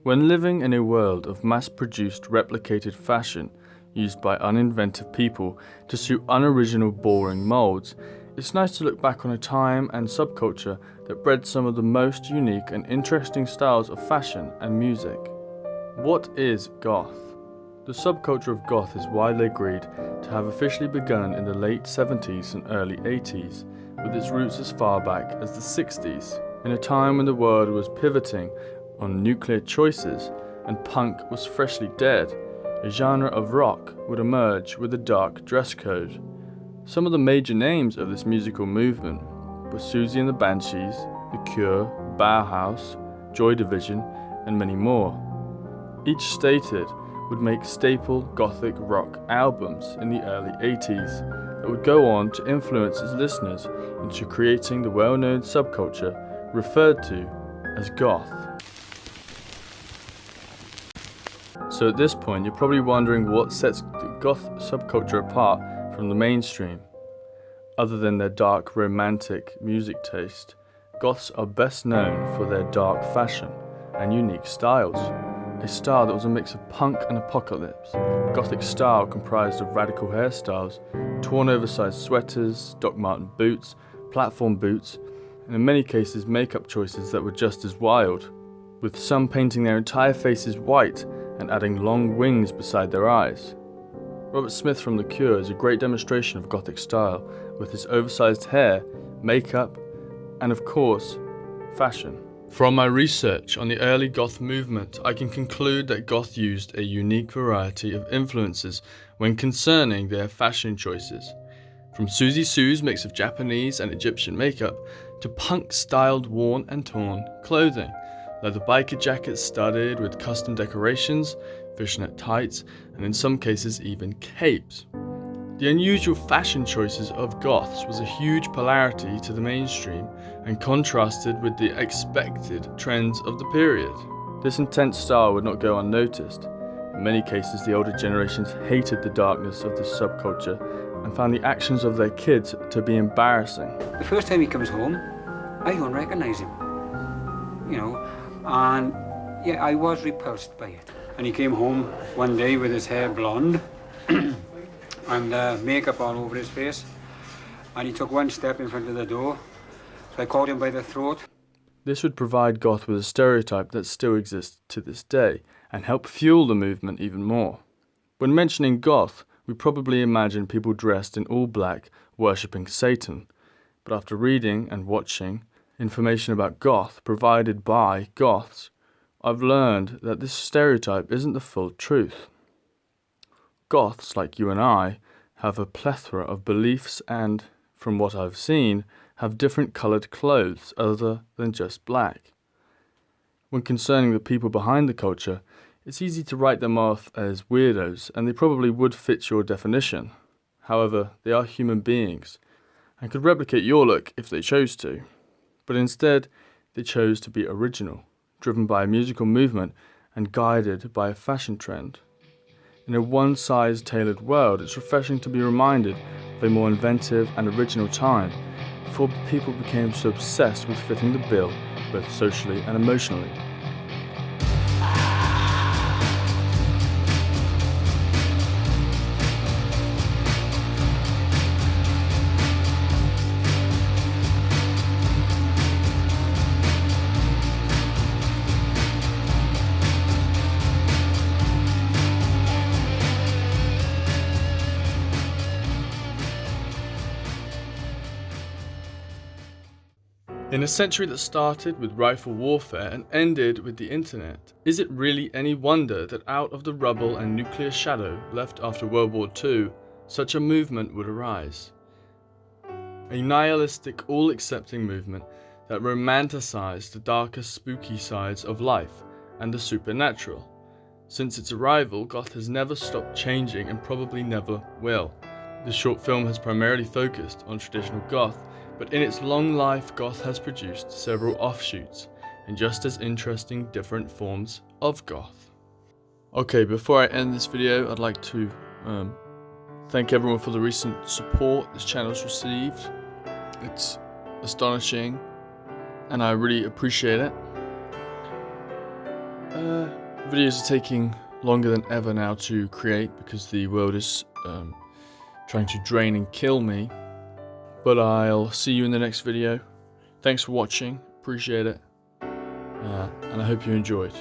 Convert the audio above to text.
When living in a world of mass-produced replicated fashion used by uninventive people to suit unoriginal boring molds, it's nice to look back on a time and subculture that bred some of the most unique and interesting styles of fashion and music. What is Goth? The subculture of Goth is widely agreed to have officially begun in the late 70s and early 80s, with its roots as far back as the 60s, in a time when the world was pivoting on nuclear choices and punk was freshly dead. A genre of rock would emerge with a dark dress code. Some of the major names of this musical movement were Susie and the Banshees, The Cure, Bauhaus, Joy Division, and many more. Each stated would make staple gothic rock albums in the early 80s that would go on to influence its listeners into creating the well-known subculture referred to as Goth. So at this point, you're probably wondering what sets the Goth subculture apart from the mainstream. Other than their dark, romantic music taste, Goths are best known for their dark fashion and unique styles. A style that was a mix of punk and apocalypse. Gothic style comprised of radical hairstyles, torn oversized sweaters, Doc Marten boots, platform boots, and in many cases makeup choices that were just as wild, with some painting their entire faces white and adding long wings beside their eyes. Robert Smith from The Cure is a great demonstration of Gothic style, with his oversized hair, makeup, and of course, fashion. From my research on the early Goth movement, I can conclude that Goth used a unique variety of influences when concerning their fashion choices. From Susie Sue's mix of Japanese and Egyptian makeup, to punk-styled worn and torn clothing, leather biker jackets studded with custom decorations, fishnet tights, and in some cases even capes. The unusual fashion choices of Goths was a huge polarity to the mainstream and contrasted with the expected trends of the period. This intense style would not go unnoticed. In many cases, the older generations hated the darkness of this subculture and found the actions of their kids to be embarrassing. The first time he comes home, I don't recognise him, and yeah, I was repulsed by it. And he came home one day with his hair blonde and makeup all over his face, and he took one step in front of the door, so I caught him by the throat. This would provide Goth with a stereotype that still exists to this day, and help fuel the movement even more. When mentioning Goth, we probably imagine people dressed in all black, worshipping Satan, but after reading and watching information about Goth provided by Goths, I've learned that this stereotype isn't the full truth. Goths, like you and I, have a plethora of beliefs and, from what I've seen, have different coloured clothes other than just black. When concerning the people behind the culture, it's easy to write them off as weirdos, and they probably would fit your definition. However, they are human beings, and could replicate your look if they chose to. But instead, they chose to be original, driven by a musical movement and guided by a fashion trend. In a one-size-tailored world, it's refreshing to be reminded of a more inventive and original time, before people became so obsessed with fitting the bill, both socially and emotionally. In a century that started with rifle warfare and ended with the internet, is it really any wonder that out of the rubble and nuclear shadow left after World War II, such a movement would arise? A nihilistic, all-accepting movement that romanticized the darker, spooky sides of life and the supernatural. Since its arrival, Goth has never stopped changing and probably never will. The short film has primarily focused on traditional Goth, but in its long life, Goth has produced several offshoots, and just as interesting different forms of Goth. Okay, before I end this video, I'd like to thank everyone for the recent support this channel's received. It's astonishing, and I really appreciate it. Videos are taking longer than ever now to create because the world is trying to drain and kill me. But I'll see you in the next video. Thanks for watching, appreciate it, and I hope you enjoyed.